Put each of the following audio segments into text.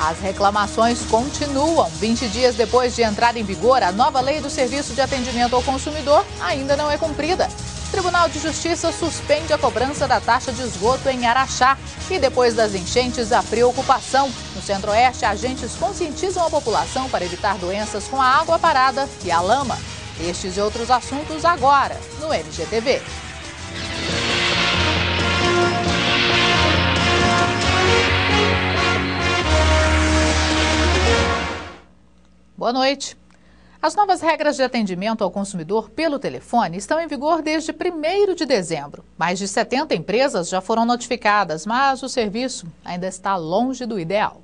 As reclamações continuam. 20 dias depois de entrar em vigor, a nova lei do Serviço de Atendimento ao Consumidor ainda não é cumprida. O Tribunal de Justiça suspende a cobrança da taxa de esgoto em Araxá. E depois das enchentes, a preocupação. No Centro-Oeste, agentes conscientizam a população para evitar doenças com a água parada e a lama. Estes e outros assuntos agora, no MGTV. Boa noite. As novas regras de atendimento ao consumidor pelo telefone estão em vigor desde 1º de dezembro. Mais de 70 empresas já foram notificadas, mas o serviço ainda está longe do ideal.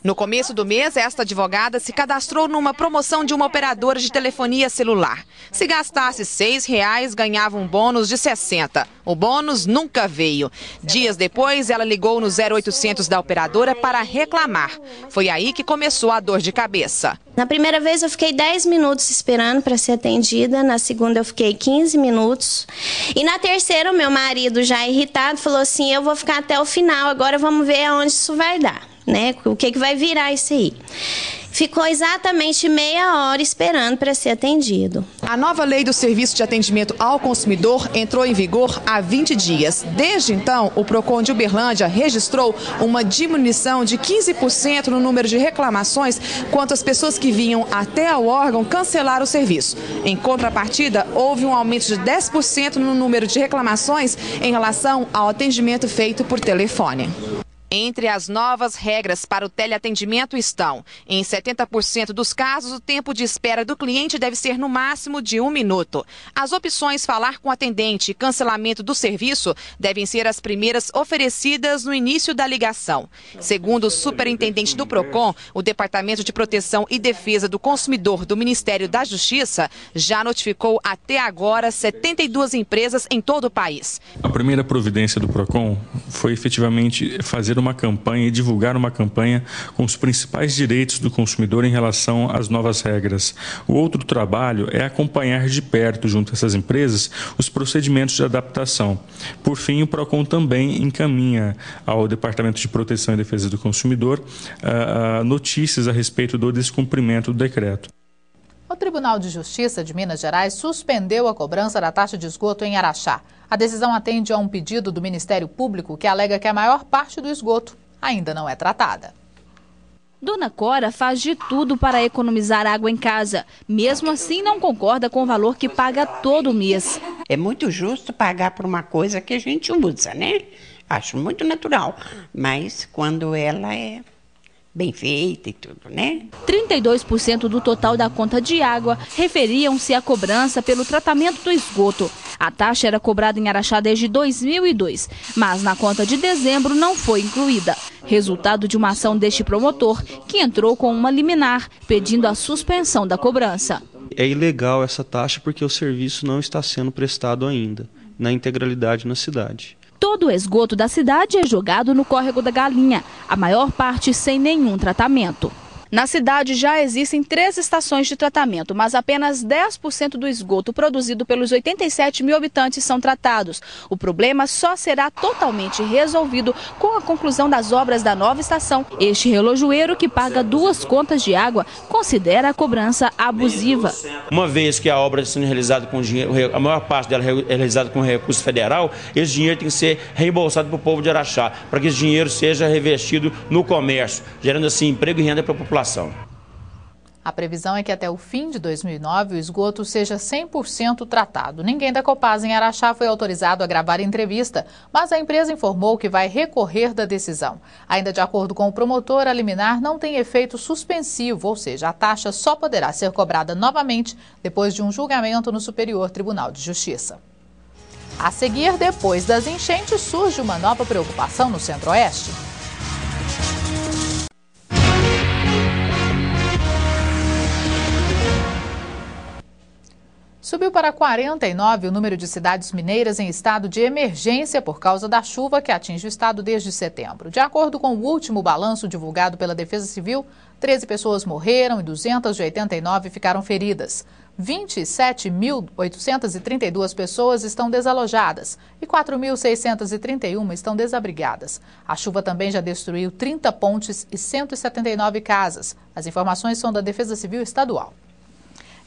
No começo do mês, esta advogada se cadastrou numa promoção de uma operadora de telefonia celular. Se gastasse R$6, ganhava um bônus de 60. O bônus nunca veio. Dias depois, ela ligou no 0800 da operadora para reclamar. Foi aí que começou a dor de cabeça. Na primeira vez eu fiquei 10 minutos esperando para ser atendida, na segunda eu fiquei 15 minutos. E na terceira, o meu marido, já irritado, falou assim: eu vou ficar até o final, agora vamos ver aonde isso vai dar, né? O que vai virar isso aí. Ficou exatamente meia hora esperando para ser atendido. A nova lei do Serviço de Atendimento ao Consumidor entrou em vigor há 20 dias. Desde então, o PROCON de Uberlândia registrou uma diminuição de 15% no número de reclamações quanto às pessoas que vinham até ao órgão cancelar o serviço. Em contrapartida, houve um aumento de 10% no número de reclamações em relação ao atendimento feito por telefone. Entre as novas regras para o teleatendimento estão: em 70% dos casos, o tempo de espera do cliente deve ser no máximo de 1 minuto. As opções falar com o atendente e cancelamento do serviço devem ser as primeiras oferecidas no início da ligação. Segundo o superintendente do PROCON, o Departamento de Proteção e Defesa do Consumidor do Ministério da Justiça já notificou até agora 72 empresas em todo o país. A primeira providência do PROCON foi efetivamente fazer uma campanha e divulgar uma campanha com os principais direitos do consumidor em relação às novas regras. O outro trabalho é acompanhar de perto, junto a essas empresas, os procedimentos de adaptação. Por fim, o PROCON também encaminha ao Departamento de Proteção e Defesa do Consumidor notícias a respeito do descumprimento do decreto. O Tribunal de Justiça de Minas Gerais suspendeu a cobrança da taxa de esgoto em Araxá. A decisão atende a um pedido do Ministério Público que alega que a maior parte do esgoto ainda não é tratada. Dona Cora faz de tudo para economizar água em casa. Mesmo assim, não concorda com o valor que paga todo mês. É muito justo pagar por uma coisa que a gente usa, né? Acho muito natural, mas quando ela é bem feita e tudo, né? 32% do total da conta de água referiam-se à cobrança pelo tratamento do esgoto. A taxa era cobrada em Araxá desde 2002, mas na conta de dezembro não foi incluída. Resultado de uma ação deste promotor, que entrou com uma liminar pedindo a suspensão da cobrança. É ilegal essa taxa porque o serviço não está sendo prestado ainda, na integralidade na cidade. Todo o esgoto da cidade é jogado no Córrego da Galinha, a maior parte sem nenhum tratamento. Na cidade já existem 3 estações de tratamento, mas apenas 10% do esgoto produzido pelos 87 mil habitantes são tratados. O problema só será totalmente resolvido com a conclusão das obras da nova estação. Este relojoeiro, que paga 2 contas de água, considera a cobrança abusiva. Uma vez que a obra está sendo realizada com dinheiro, a maior parte dela é realizada com recurso federal, esse dinheiro tem que ser reembolsado para o povo de Araxá, para que esse dinheiro seja revestido no comércio, gerando assim emprego e renda para a população. A previsão é que até o fim de 2009 o esgoto seja 100% tratado. Ninguém da Copasa em Araxá foi autorizado a gravar entrevista, mas a empresa informou que vai recorrer da decisão. Ainda de acordo com o promotor, a liminar não tem efeito suspensivo, ou seja, a taxa só poderá ser cobrada novamente depois de um julgamento no Superior Tribunal de Justiça. A seguir, depois das enchentes, surge uma nova preocupação no Centro-Oeste. Subiu para 49 o número de cidades mineiras em estado de emergência por causa da chuva que atinge o estado desde setembro. De acordo com o último balanço divulgado pela Defesa Civil, 13 pessoas morreram e 289 ficaram feridas. 27.832 pessoas estão desalojadas e 4.631 estão desabrigadas. A chuva também já destruiu 30 pontes e 179 casas. As informações são da Defesa Civil Estadual.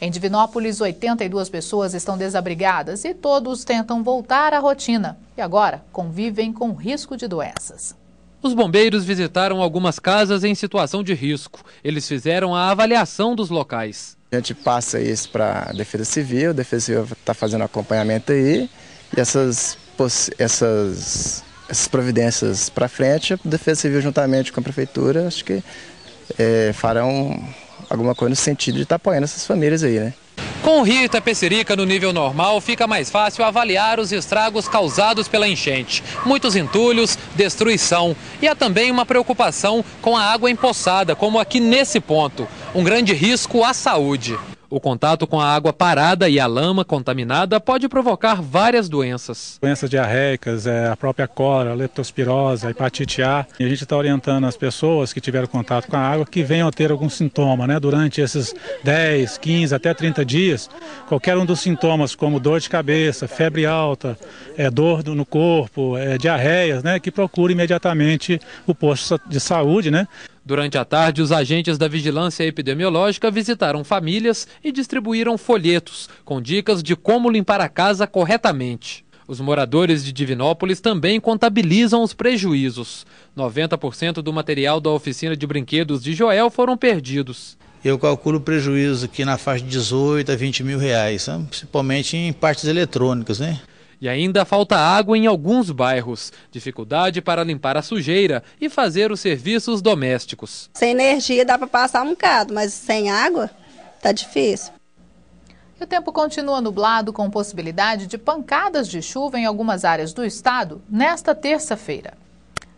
Em Divinópolis, 82 pessoas estão desabrigadas e todos tentam voltar à rotina. E agora convivem com risco de doenças. Os bombeiros visitaram algumas casas em situação de risco. Eles fizeram a avaliação dos locais. A gente passa isso para a Defesa Civil está fazendo acompanhamento aí. E essas providências para frente, a Defesa Civil juntamente com a Prefeitura, acho que farão alguma coisa no sentido de estar apoiando essas famílias aí, né? Com o rio Itapecerica no nível normal, fica mais fácil avaliar os estragos causados pela enchente. Muitos entulhos, destruição e há também uma preocupação com a água empoçada, como aqui nesse ponto. Um grande risco à saúde. O contato com a água parada e a lama contaminada pode provocar várias doenças. Doenças diarreicas, a própria cólera, a leptospirose, a hepatite A. E a gente está orientando as pessoas que tiveram contato com a água que venham a ter algum sintoma, né? Durante esses 10, 15, até 30 dias, qualquer um dos sintomas, como dor de cabeça, febre alta, dor no corpo, diarreias, né? Que procure imediatamente o posto de saúde, né? Durante a tarde, os agentes da Vigilância Epidemiológica visitaram famílias e distribuíram folhetos com dicas de como limpar a casa corretamente. Os moradores de Divinópolis também contabilizam os prejuízos. 90% do material da oficina de brinquedos de Joel foram perdidos. Eu calculo o prejuízo aqui na faixa de 18 a 20 mil reais, principalmente em partes eletrônicas, né? E ainda falta água em alguns bairros, dificuldade para limpar a sujeira e fazer os serviços domésticos. Sem energia dá para passar um bocado, mas sem água tá difícil. E o tempo continua nublado com possibilidade de pancadas de chuva em algumas áreas do estado nesta terça-feira.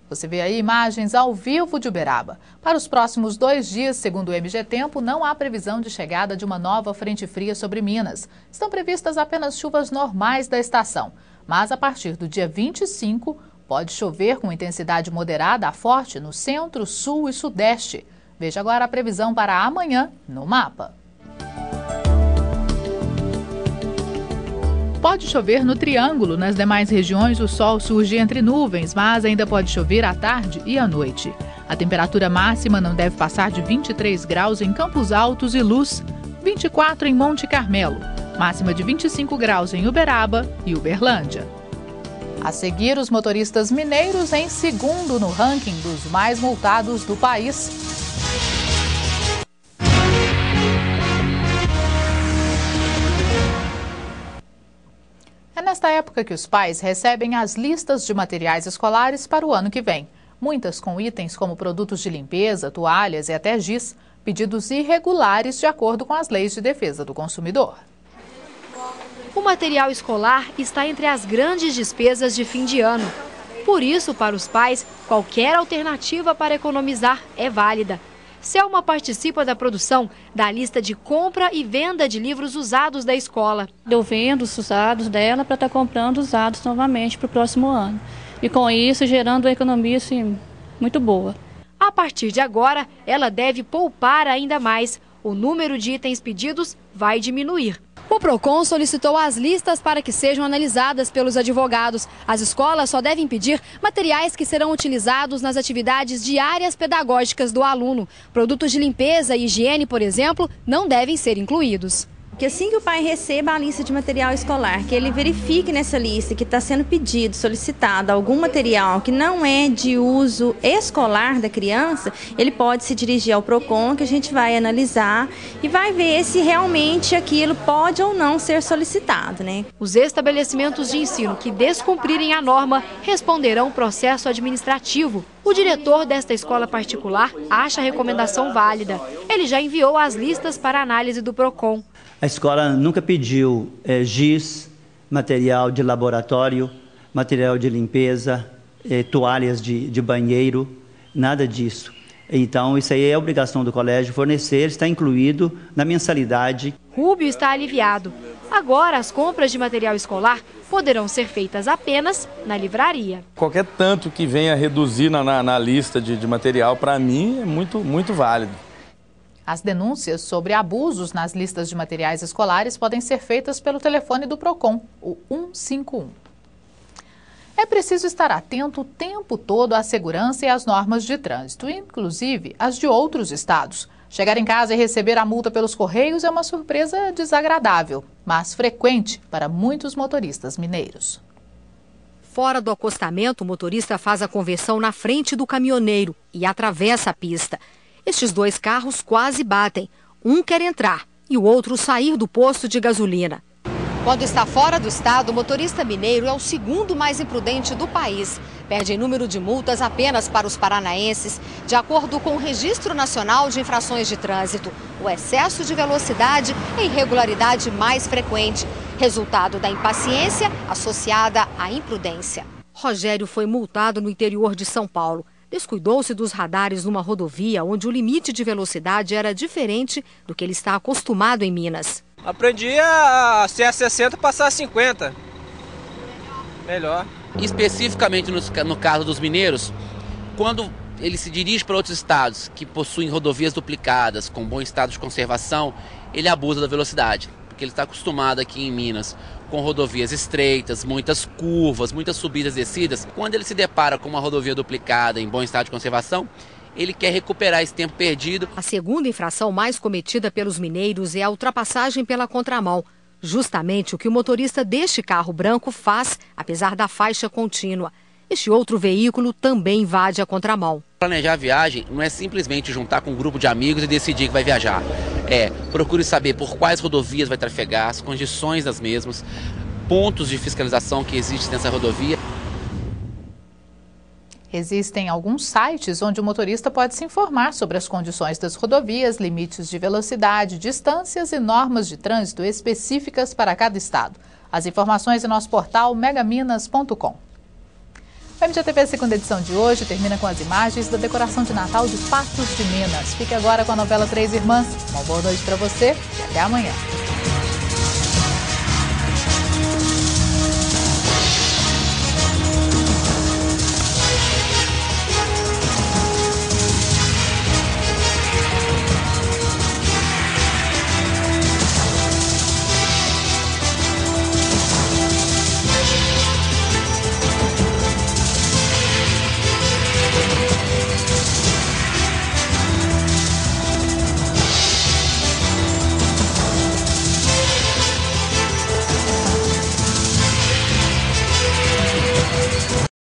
Você vê aí imagens ao vivo de Uberaba. Para os próximos 2 dias, segundo o MG Tempo, não há previsão de chegada de uma nova frente fria sobre Minas. Estão previstas apenas chuvas normais da estação. Mas a partir do dia 25, pode chover com intensidade moderada a forte no centro, sul e sudeste. Veja agora a previsão para amanhã no mapa. Pode chover no Triângulo. Nas demais regiões, o sol surge entre nuvens, mas ainda pode chover à tarde e à noite. A temperatura máxima não deve passar de 23 graus em Campos Altos e Luz, 24 em Monte Carmelo, máxima de 25 graus em Uberaba e Uberlândia. A seguir, os motoristas mineiros em segundo no ranking dos mais multados do país. É nesta época que os pais recebem as listas de materiais escolares para o ano que vem. Muitas com itens como produtos de limpeza, toalhas e até giz, pedidos irregulares de acordo com as leis de defesa do consumidor. O material escolar está entre as grandes despesas de fim de ano. Por isso, para os pais, qualquer alternativa para economizar é válida. Selma participa da produção da lista de compra e venda de livros usados da escola. Eu vendo os usados dela para estar comprando usados novamente para o próximo ano. E com isso, gerando uma economia assim, muito boa. A partir de agora, ela deve poupar ainda mais. O número de itens pedidos vai diminuir. O PROCON solicitou as listas para que sejam analisadas pelos advogados. As escolas só devem pedir materiais que serão utilizados nas atividades diárias pedagógicas do aluno. Produtos de limpeza e higiene, por exemplo, não devem ser incluídos. Que assim que o pai receba a lista de material escolar, que ele verifique nessa lista que está sendo pedido, solicitado algum material que não é de uso escolar da criança, ele pode se dirigir ao PROCON, que a gente vai analisar e vai ver se realmente aquilo pode ou não ser solicitado, né? Os estabelecimentos de ensino que descumprirem a norma responderão processo administrativo. O diretor desta escola particular acha a recomendação válida. Ele já enviou as listas para análise do PROCON. A escola nunca pediu giz, material de laboratório, material de limpeza, toalhas de banheiro, nada disso. Então, isso aí é obrigação do colégio fornecer, está incluído na mensalidade. Rubio está aliviado. Agora, as compras de material escolar poderão ser feitas apenas na livraria. Qualquer tanto que venha reduzir na lista de material, para mim, é muito válido. As denúncias sobre abusos nas listas de materiais escolares podem ser feitas pelo telefone do PROCON, o 151. É preciso estar atento o tempo todo à segurança e às normas de trânsito, inclusive as de outros estados. Chegar em casa e receber a multa pelos correios é uma surpresa desagradável, mas frequente para muitos motoristas mineiros. Fora do acostamento, o motorista faz a conversão na frente do caminhoneiro e atravessa a pista. Estes dois carros quase batem. Um quer entrar e o outro sair do posto de gasolina. Quando está fora do estado, o motorista mineiro é o segundo mais imprudente do país. Perde em número de multas apenas para os paranaenses. De acordo com o Registro Nacional de Infrações de Trânsito, o excesso de velocidade é a irregularidade mais frequente, resultado da impaciência associada à imprudência. Rogério foi multado no interior de São Paulo. Descuidou-se dos radares numa rodovia onde o limite de velocidade era diferente do que ele está acostumado em Minas. Aprendi a ser a 60 passar a 50. Melhor. Especificamente no caso dos mineiros, quando ele se dirige para outros estados que possuem rodovias duplicadas, com bom estado de conservação, ele abusa da velocidade. Porque ele está acostumado aqui em Minas com rodovias estreitas, muitas curvas, muitas subidas e descidas. Quando ele se depara com uma rodovia duplicada em bom estado de conservação, ele quer recuperar esse tempo perdido. A segunda infração mais cometida pelos mineiros é a ultrapassagem pela contramão. Justamente o que o motorista deste carro branco faz, apesar da faixa contínua. Este outro veículo também invade a contramão. Planejar a viagem não é simplesmente juntar com um grupo de amigos e decidir que vai viajar. Procure saber por quais rodovias vai trafegar, as condições das mesmas, pontos de fiscalização que existem nessa rodovia. Existem alguns sites onde o motorista pode se informar sobre as condições das rodovias, limites de velocidade, distâncias e normas de trânsito específicas para cada estado. As informações em nosso portal megaminas.com. O MGTV segunda edição de hoje termina com as imagens da decoração de Natal de Patos de Minas. Fique agora com a novela Três Irmãs. Uma boa noite para você e até amanhã.